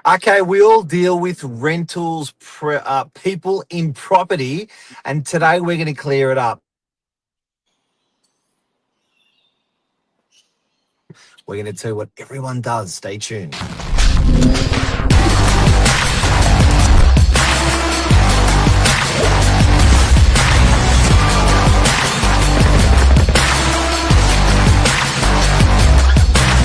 Okay, we all deal with rentals, people in property, and today we're going to clear it up. We're going to tell you what everyone does. Stay tuned.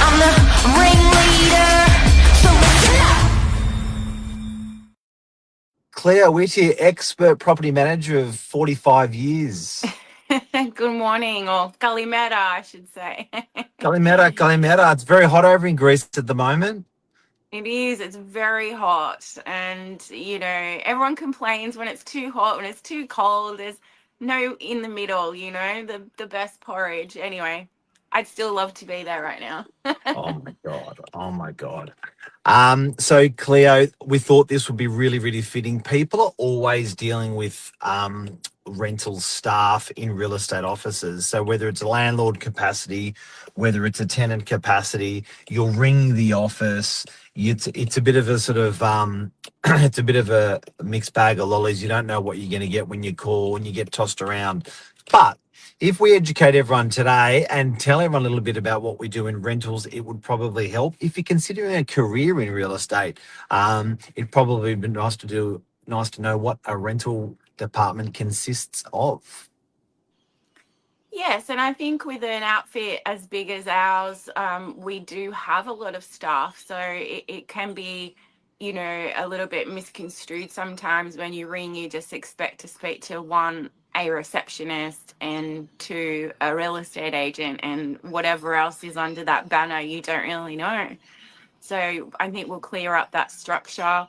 I'm the ringleader, so listen up. Claire, we're your expert property manager of 45 years. Good morning, or Kalimera, I should say. Kalimera, Kalimera. It's very hot over in Greece at the moment. It is, it's very hot. And, everyone complains when it's too hot, when it's too cold. There's no in the middle, the best porridge. Anyway, I'd still love to be there right now. Oh my God. Oh my God. So Cleo, we thought this would be really, really fitting. People are always dealing with rental staff in real estate offices. So whether it's a landlord capacity, whether it's a tenant capacity, you'll ring the office. It's a bit of a sort of it's a bit of a mixed bag of lollies. You don't know what you're going to get when you call and you get tossed around. But if we educate everyone today and tell everyone a little bit about what we do in rentals, it would probably help. If you're considering a career in real estate, it'd probably be nice to know what a rental department consists of. Yes, and I think with an outfit as big as ours, we do have a lot of staff, so it can be, a little bit misconstrued sometimes. When you ring, you just expect to speak to one, a receptionist, and two, a real estate agent, and whatever else is under that banner, you don't really know. So I think we'll clear up that structure.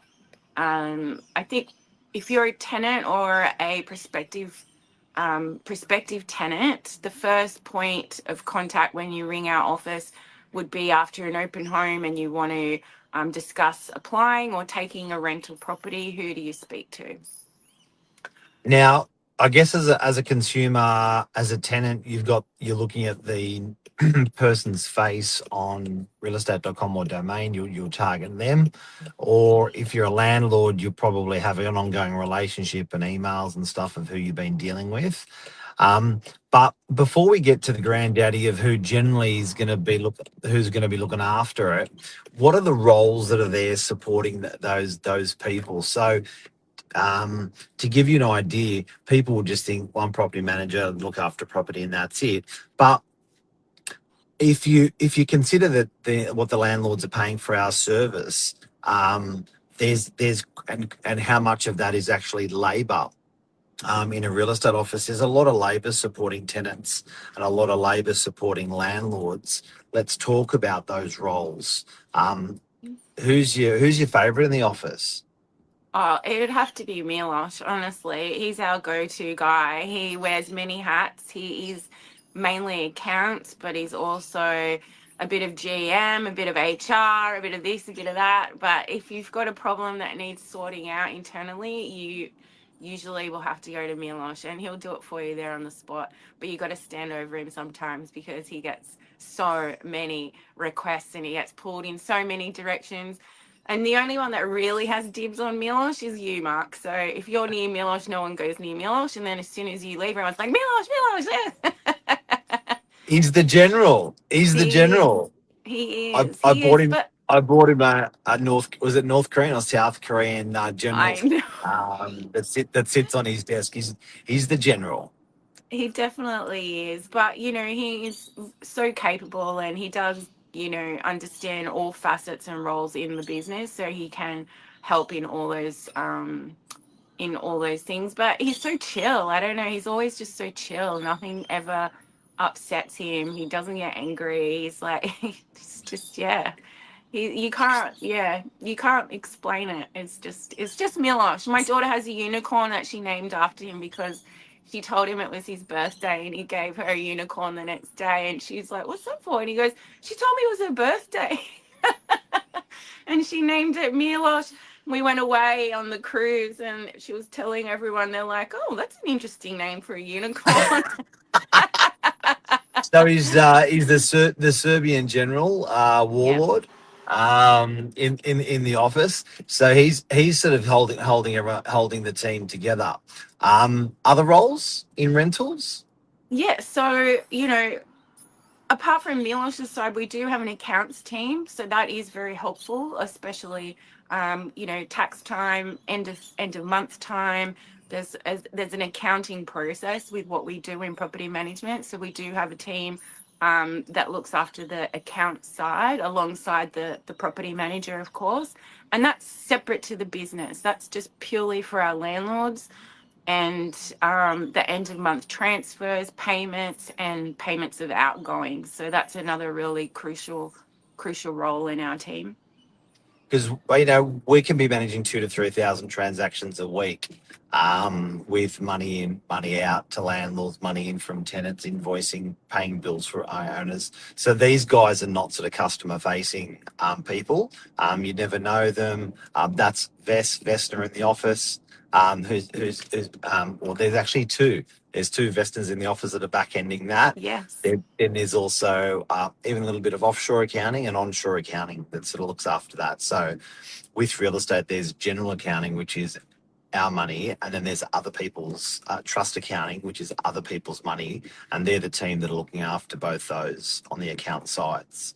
I think if you're a tenant or a prospective tenant, the first point of contact when you ring our office would be after an open home and you want to discuss applying or taking a rental property. Who do you speak to? Now, I guess as a consumer, as a tenant, you're looking at the person's face on realestate.com or domain, you'll target them. Or if you're a landlord, you'll probably have an ongoing relationship and emails and stuff of who you've been dealing with. But before we get to the granddaddy of who generally is going to be who's going to be looking after it, what are the roles that are there supporting those people? So to give you an idea, people will just think one property manager look after property and that's it. But if you consider that what the landlords are paying for our service, there's and how much of that is actually labour. In a real estate office, there's a lot of labour supporting tenants and a lot of labour supporting landlords. Let's talk about those roles. Who's your favourite in the office? Oh, it'd have to be Milosh, honestly. He's our go-to guy. He wears many hats. He is mainly accounts, but he's also a bit of GM, a bit of HR, a bit of this, a bit of that. But if you've got a problem that needs sorting out internally, you usually will have to go to Milosh and he'll do it for you there on the spot. But you got to stand over him sometimes because he gets so many requests and he gets pulled in so many directions. And the only one that really has dibs on Milosh is you, Mark. So if you're near Milosh, no one goes near Milosh. And then as soon as you leave, everyone's like, Milosh, Milosh, yeah. He's the general. He's the He is. general. He I, is. I He bought is. him. But I bought him a North Korean or South Korean general I know that sits on his desk. He's the general. he definitely is. But, he is so capable and he does, understand all facets and roles in the business. So he can help in all those things. But he's so chill. I don't know. He's always just so chill. Nothing ever upsets him. He doesn't get angry. He's like, it's just yeah. You can't explain it. It's just Milosh. My daughter has a unicorn that she named after him because she told him it was his birthday and he gave her a unicorn the next day and she's like, "What's that for?" And he goes, "She told me it was her birthday." And she named it Milosh. We went away on the cruise and she was telling everyone, they're like, "Oh, that's an interesting name for a unicorn." So he's the Serbian general Yep. warlord. in the office. So he's sort of holding the team together. Other roles in rentals? Yeah, so apart from Milosh's side, we do have an accounts team, so that is very helpful, especially tax time, end of month time. There's an accounting process with what we do in property management, so we do have a team that looks after the account side alongside the property manager, of course, and that's separate to the business. That's just purely for our landlords and the end of month transfers, payments, and payments of outgoings. So that's another really crucial role in our team. Because we can be managing 2 to 3 thousand transactions a week, with money in, money out to landlords, money in from tenants, invoicing, paying bills for owners. So these guys are not sort of customer facing people. You never know them. That's Vesna in the office. Well, there's actually two. There's two Vesters in the office that are back ending that. Yes. Then there's also even a little bit of offshore accounting and onshore accounting that sort of looks after that. So with real estate, there's general accounting, which is our money, and then there's other people's trust accounting, which is other people's money, and they're the team that are looking after both those on the account sides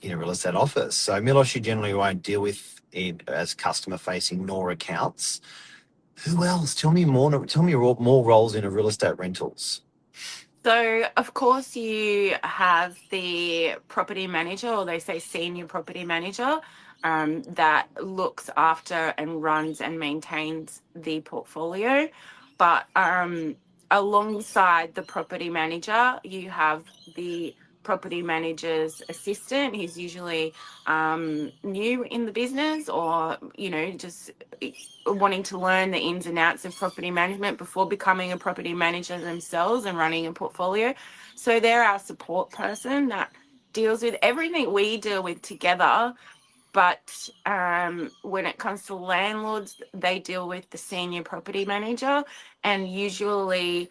in a real estate office. So Milosh, you generally won't deal with it as customer facing nor accounts. Who else? Tell me more. Tell me more roles in a real estate rentals. So, of course, you have the property manager, or they say senior property manager, that looks after and runs and maintains the portfolio. But alongside the property manager, you have the property manager's assistant. He's usually new in the business, or just wanting to learn the ins and outs of property management before becoming a property manager themselves and running a portfolio. So they're our support person that deals with everything we deal with together. But when it comes to landlords, they deal with the senior property manager, and usually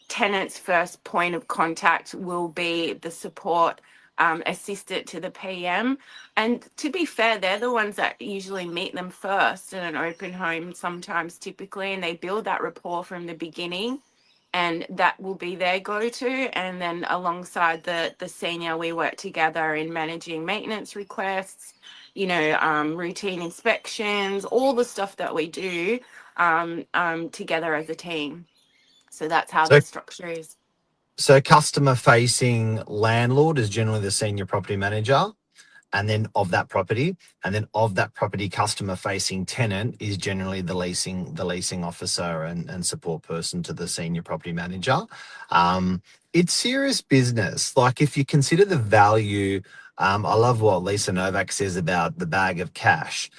tenants' first point of contact will be the support assistant to the PM. And to be fair, they're the ones that usually meet them first in an open home, sometimes typically, and they build that rapport from the beginning. And that will be their go-to. And then alongside the senior, we work together in managing maintenance requests, routine inspections, all the stuff that we do together as a team. So that's how So the structure is. So customer facing landlord is generally the senior property manager, and then of that property, customer facing tenant is generally the leasing officer and support person to the senior property manager. It's serious business. Like if you consider the value. I love what Lisa Novak says about the bag of cash.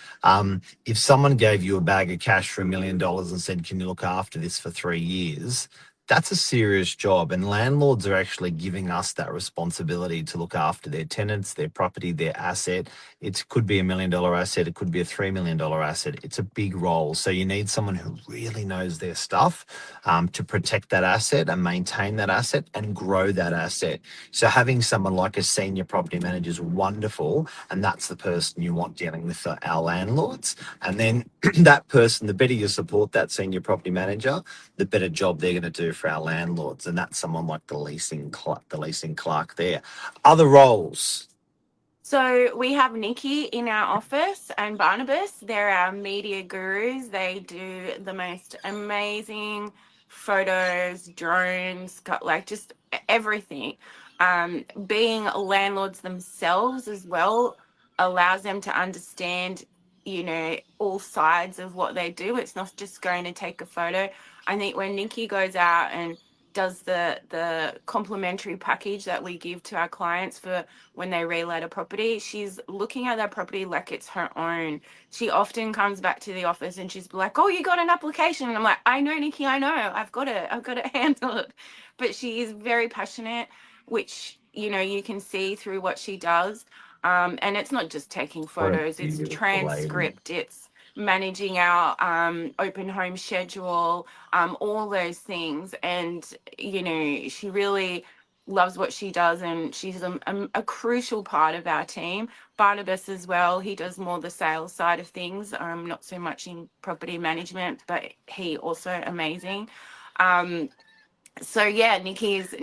If someone gave you a bag of cash for $1 million and said, "Can you look after this for 3 years?" That's a serious job, and landlords are actually giving us that responsibility to look after their tenants, their property, their asset. It could be $1 million asset, it could be a $3 million asset. It's a big role, so you need someone who really knows their stuff to protect that asset and maintain that asset and grow that asset. So having someone like a senior property manager is wonderful, and that's the person you want dealing with our landlords. And then that person, the better you support that senior property manager, the better job they're going to do for our landlords, and that's someone like the leasing clerk there. Other roles. So we have Nikki in our office and Barnabas. They're our media gurus. They do the most amazing photos, drones, like just everything. Being landlords themselves as well allows them to understand, all sides of what they do. It's not just going to take a photo. I think when Nikki goes out and does the complimentary package that we give to our clients for when they relet a property, she's looking at that property like it's her own. She often comes back to the office and she's like, "Oh, you got an application?" And I'm like, "I know, Nikki, I know. I've got to handle it." But she is very passionate, which you can see through what she does. And it's not just taking What a photos; it's beautiful lady. transcript, it's managing our open home schedule, all those things. And she really loves what she does, and she's a crucial part of our team. Barnabas as well, he does more the sales side of things, not so much in property management, but he also amazing. Um, so yeah, Nikki's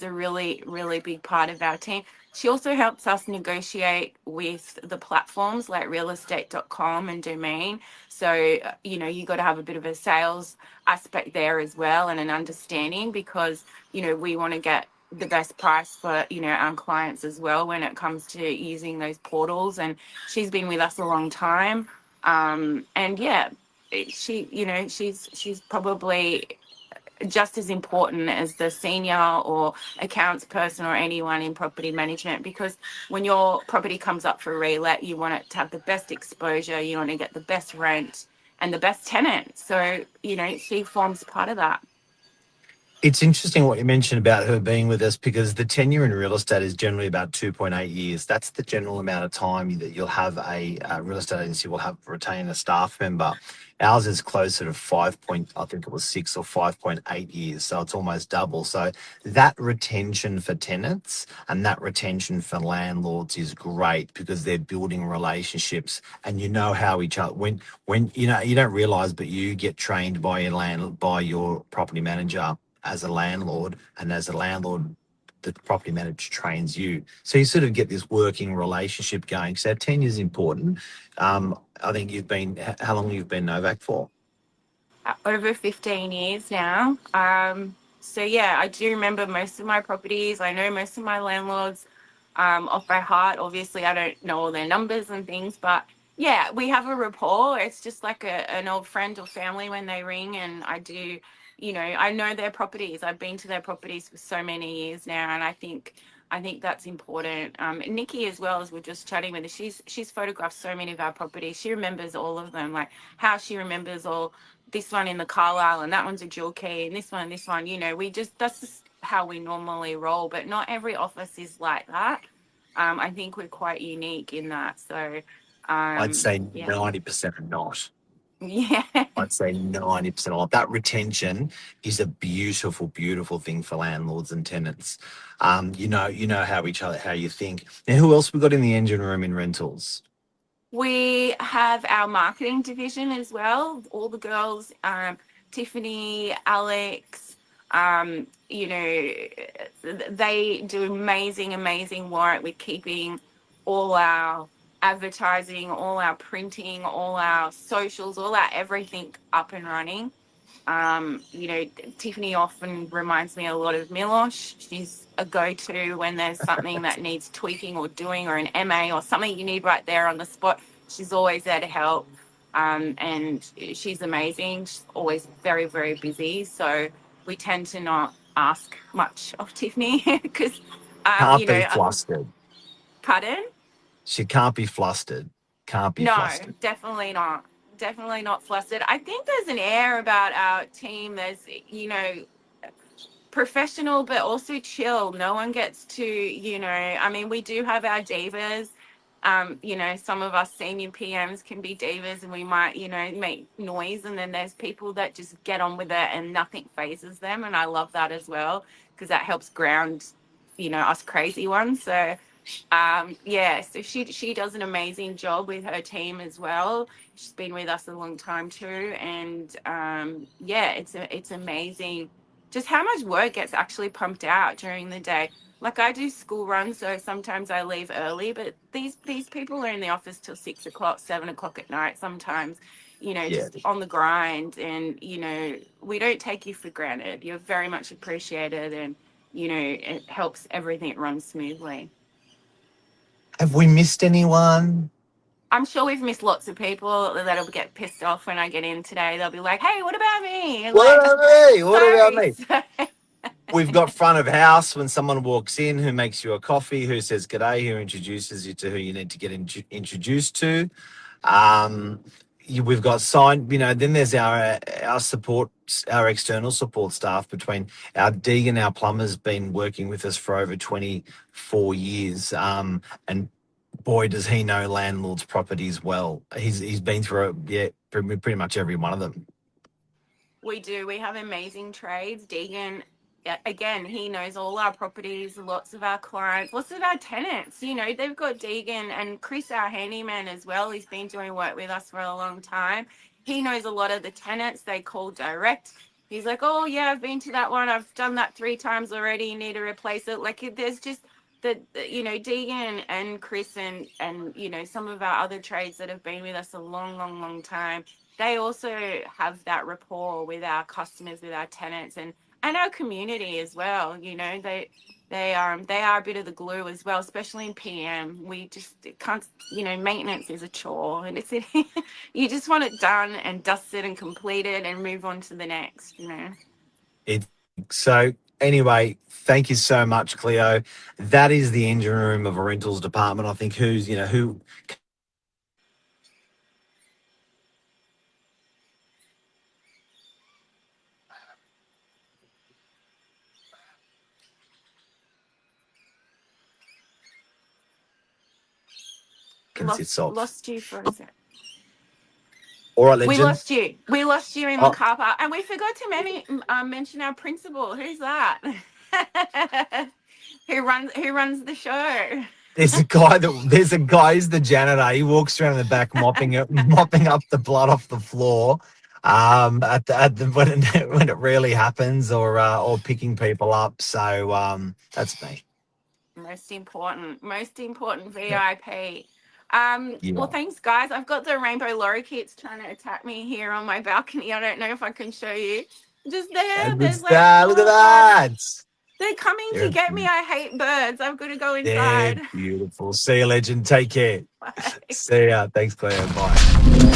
a really big part of our team. She also helps us negotiate with the platforms like realestate.com and Domain. So you got to have a bit of a sales aspect there as well, and an understanding, because we want to get the best price for our clients as well when it comes to using those portals. And she's been with us a long time. And yeah, she's probably just as important as the senior or accounts person or anyone in property management, because when your property comes up for relet, you want it to have the best exposure, you want to get the best rent and the best tenant. So she forms part of that. It's interesting what you mentioned about her being with us, because the tenure in real estate is generally about 2.8 years. That's the general amount of time that you'll have a real estate agency will have retain a staff member. Ours is closer to I think it was 6 or 5.8 years. So it's almost double. So that retention for tenants and that retention for landlords is great, because they're building relationships, and you know how each other, when you don't realize, but you get trained by your property manager as a landlord, and as a landlord, the property manager trains you. So you sort of get this working relationship going. So tenure is important. I think how long you've been Novak for? Over 15 years now. So yeah, I do remember most of my properties. I know most of my landlords off by heart. Obviously, I don't know all their numbers and things, but yeah, we have a rapport. It's just like an old friend or family when they ring, and I know their properties. I've been to their properties for so many years now, and I think that's important. Nikki as well, as we're just chatting with her, she's photographed so many of our properties. She remembers all of them, like how she remembers all this one in the Carlisle, and that one's a jewel key, and this one and this one. That's just how we normally roll, but not every office is like that. I think we're quite unique in that. So, I'd say yeah, 90% are not. yeah. I'd say 90% of that retention is a beautiful, beautiful thing for landlords and tenants. You know how you think. Now, who else we got in the engine room in rentals? We have our marketing division as well. All the girls, Tiffany, Alex, they do amazing work with keeping all our advertising, all our printing, all our socials, all our everything up and running. You know, Tiffany often reminds me a lot of Milosh. She's a go-to when there's something that needs tweaking or doing, or an MA or something you need right there on the spot. She's always there to help. And she's amazing. She's always very busy. So we tend to not ask much of Tiffany because, Can't be flustered. pardon? She can't be flustered. Can't be No, flustered. definitely not. Definitely not flustered. I think there's an air about our team. There's, professional, but also chill. No one gets to, I mean, we do have our divas. Some of us senior PMs can be divas, and we might, make noise. And then there's people that just get on with it and nothing phases them. And I love that as well, because that helps ground, us crazy ones. So, yeah, so she does an amazing job with her team as well. She's been with us a long time too, and yeah, it's amazing just how much work gets actually pumped out during the day. Like I do school runs, so sometimes I leave early, but these people are in the office till 6 o'clock, 7 o'clock at night sometimes, Yeah. just on the grind. And we don't take you for granted. You're very much appreciated, and it helps everything run smoothly. Have we missed anyone? I'm sure we've missed lots of people that'll get pissed off when I get in today. They'll be like, "Hey, what about me?" And What like, about me? What about sorry. me? We've got front of house when someone walks in, who makes you a coffee, who says g'day, who introduces you to who you need to get introduced to. Um, we've got signed, then there's our support, our external support staff. Between our Deegan, our plumber's been working with us for over 24 years. And boy, does he know landlords' properties well. He's been through, pretty much every one of them. We do. We have amazing trades. Deegan again, he knows all our properties, lots of our clients, lots of our tenants. You know, they've got Deegan and Chris, our handyman, as well. He's been doing work with us for a long time. He knows a lot of the tenants. They call direct. He's like, oh, yeah, I've been to that one. I've done that 3 times already. You need to replace it. Like, there's just you know, Deegan and Chris and, you know, some of our other trades that have been with us a long, long, long time. They also have that rapport with our customers, with our tenants, and our community as well. You know, they are a bit of the glue as well, especially in PM. We just can't, you know, maintenance is a chore, and it's you just want it done and dusted and completed and move on to the next. You know. So anyway, thank you so much, Cleo. That is the engine room of a rentals department. I think who consists of. Lost you for a sec. All right, We legend. lost you. We lost you in the Oh, car park, and we forgot to mention our principal. Who's that? Who runs the show? there's a guy who's the janitor. He walks around in the back mopping up the blood off the floor. When it really happens, or picking people up. So that's me. Most important Yeah. VIP. Well, Yeah. thanks, guys. I've got the rainbow lorikeets trying to attack me here on my balcony. I don't know if I can show you. Just there, Good there's like stuff. Look at 4 or 5. that. They're coming to They're, get me. I hate birds. I've got to go they're inside. beautiful. See you, legend. Take care. Bye. See ya. Thanks, Claire. Bye.